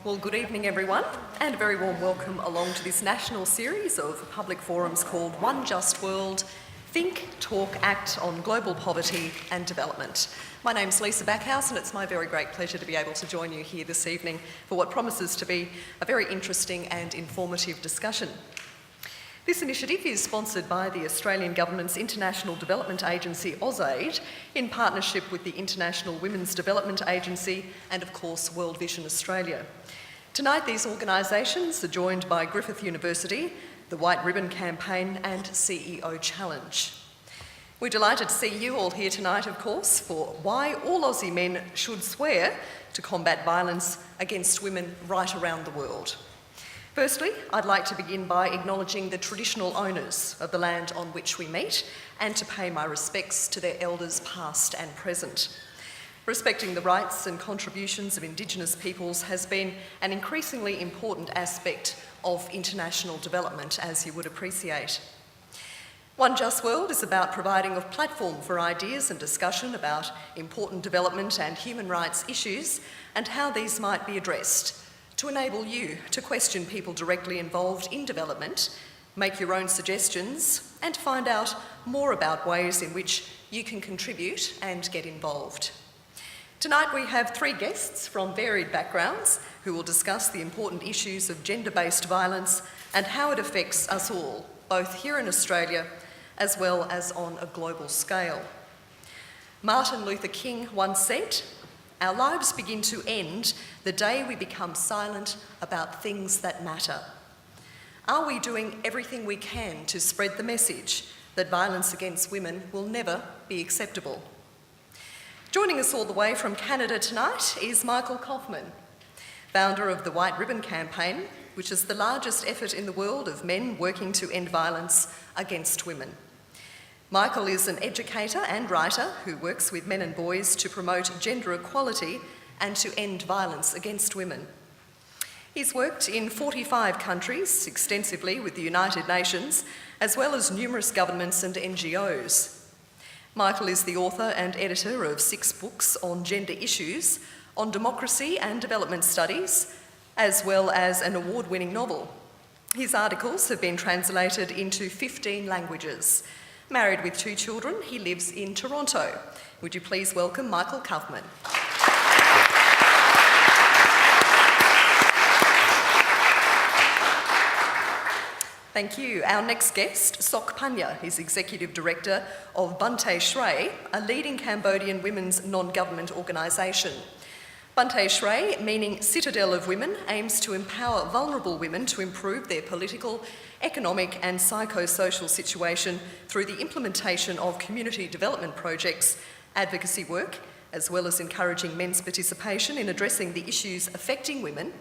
Well, good evening everyone, and a very warm welcome along to this national series of public forums called One Just World, Think, Talk, Act on Global Poverty and Development. My name's Lisa Backhouse and it's my very great pleasure to be able to join you here this evening for what promises to be a very interesting and informative discussion. This initiative is sponsored by the Australian Government's International Development Agency, AusAid, in partnership with the International Women's Development Agency and, of course, World Vision Australia. Tonight, these organisations are joined by Griffith University, the White Ribbon Campaign and CEO Challenge. We're delighted to see you all here tonight, of course, for why all Aussie men should swear to combat violence against women right around the world. Firstly, I'd like to begin by acknowledging the traditional owners of the land on which we meet and to pay my respects to their elders past and present. Respecting the rights and contributions of Indigenous peoples has been an increasingly important aspect of international development, as you would appreciate. One Just World is about providing a platform for ideas and discussion about important development and human rights issues and how these might be addressed, to enable you to question people directly involved in development, make your own suggestions, and find out more about ways in which you can contribute and get involved. Tonight we have three guests from varied backgrounds who will discuss the important issues of gender-based violence and how it affects us all, both here in Australia as well as on a global scale. Martin Luther King once said, "Our lives begin to end the day we become silent about things that matter." Are we doing everything we can to spread the message that violence against women will never be acceptable? Joining us all the way from Canada tonight is Michael Kaufman, founder of the White Ribbon Campaign, which is the largest effort in the world of men working to end violence against women. Michael is an educator and writer who works with men and boys to promote gender equality and to end violence against women. He's worked in 45 countries, extensively with the United Nations, as well as numerous governments and NGOs. Michael is the author and editor of 6 books on gender issues, on democracy and development studies, as well as an award-winning novel. His articles have been translated into 15 languages. Married with 2 children, he lives in Toronto. Would you please welcome Michael Kaufman? Thank you. Our next guest, Sok Panya, is Executive Director of Bante Shray, a leading Cambodian women's non-government organisation. Bante Shray, meaning Citadel of Women, aims to empower vulnerable women to improve their political, economic and psychosocial situation through the implementation of community development projects, advocacy work, as well as encouraging men's participation in addressing the issues affecting women,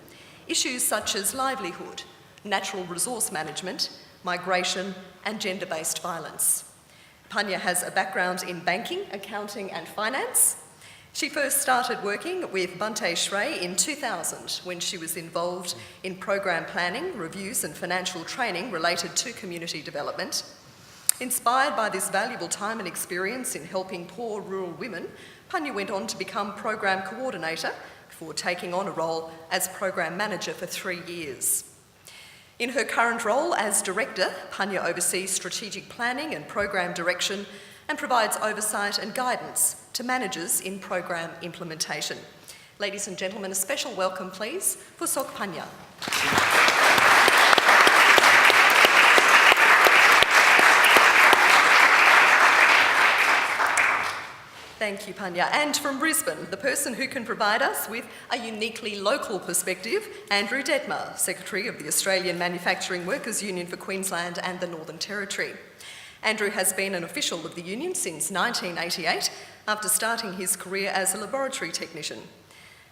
issues such as livelihood, natural resource management, migration and gender-based violence. Panya has a background in banking, accounting and finance. She first started working with Bante Shray in 2000 when she was involved in program planning, reviews and financial training related to community development. Inspired by this valuable time and experience in helping poor rural women, Panya went on to become program coordinator before taking on a role as program manager for 3 years. In her current role as director, Panya oversees strategic planning and program direction and provides oversight and guidance to managers in program implementation. Ladies and gentlemen, a special welcome please for Sok Panya. Thank you, Panya. And from Brisbane, the person who can provide us with a uniquely local perspective, Andrew Detmer, Secretary of the Australian Manufacturing Workers Union for Queensland and the Northern Territory. Andrew has been an official of the union since 1988 after starting his career as a laboratory technician.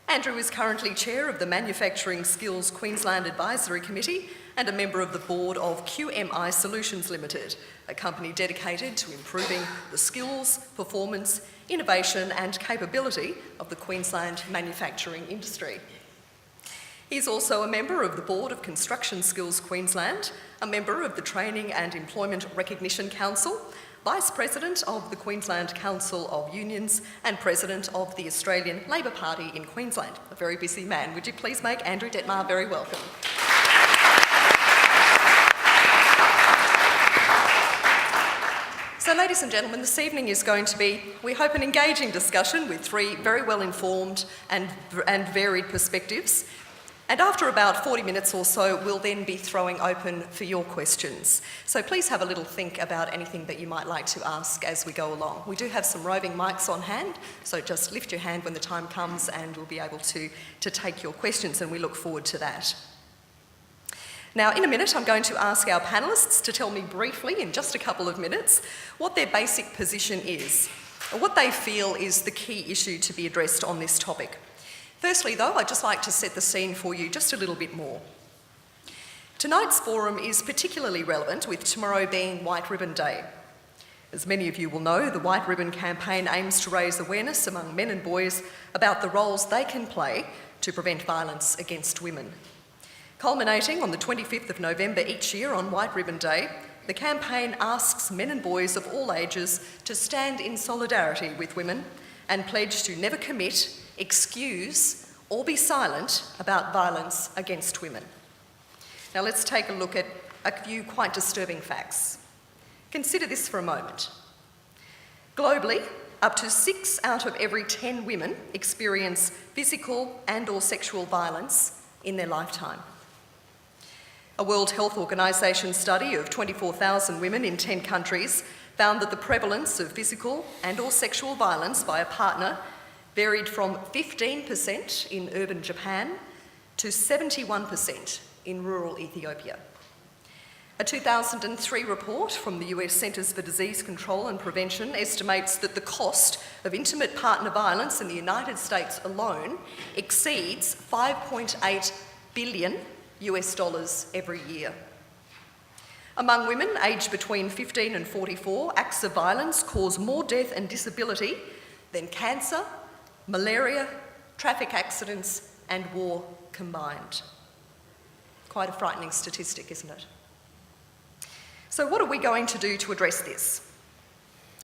Andrew is currently chair of the Manufacturing Skills Queensland Advisory Committee and a member of the board of QMI Solutions Limited, a company dedicated to improving the skills, performance, innovation and capability of the Queensland manufacturing industry. He's also a member of the board of Construction Skills Queensland, a member of the Training and Employment Recognition Council, Vice President of the Queensland Council of Unions and President of the Australian Labor Party in Queensland. A very busy man. Would you please make Andrew Detmar very welcome? So, ladies and gentlemen, this evening is going to be, we hope, an engaging discussion with three very well-informed and varied perspectives. And after about 40 minutes or so, we'll then be throwing open for your questions. So please have a little think about anything that you might like to ask as we go along. We do have some roving mics on hand, so just lift your hand when the time comes and we'll be able to take your questions, and we look forward to that. Now, in a minute, I'm going to ask our panellists to tell me briefly, in just a couple of minutes, what their basic position is, or what they feel is the key issue to be addressed on this topic. Firstly, though, I'd just like to set the scene for you just a little bit more. Tonight's forum is particularly relevant, with tomorrow being White Ribbon Day. As many of you will know, the White Ribbon campaign aims to raise awareness among men and boys about the roles they can play to prevent violence against women. Culminating on the 25th of November each year on White Ribbon Day, the campaign asks men and boys of all ages to stand in solidarity with women and pledge to never commit, excuse, or be silent about violence against women. Now let's take a look at a few quite disturbing facts. Consider this for a moment. Globally, up to 6 out of every 10 women experience physical and/or sexual violence in their lifetime. A World Health Organization study of 24,000 women in 10 countries found that the prevalence of physical and/or sexual violence by a partner varied from 15% in urban Japan to 71% in rural Ethiopia. A 2003 report from the US Centers for Disease Control and Prevention estimates that the cost of intimate partner violence in the United States alone exceeds $5.8 billion every year. Among women aged between 15 and 44, acts of violence cause more death and disability than cancer, malaria, traffic accidents, and war combined. Quite a frightening statistic, isn't it? So what are we going to do to address this?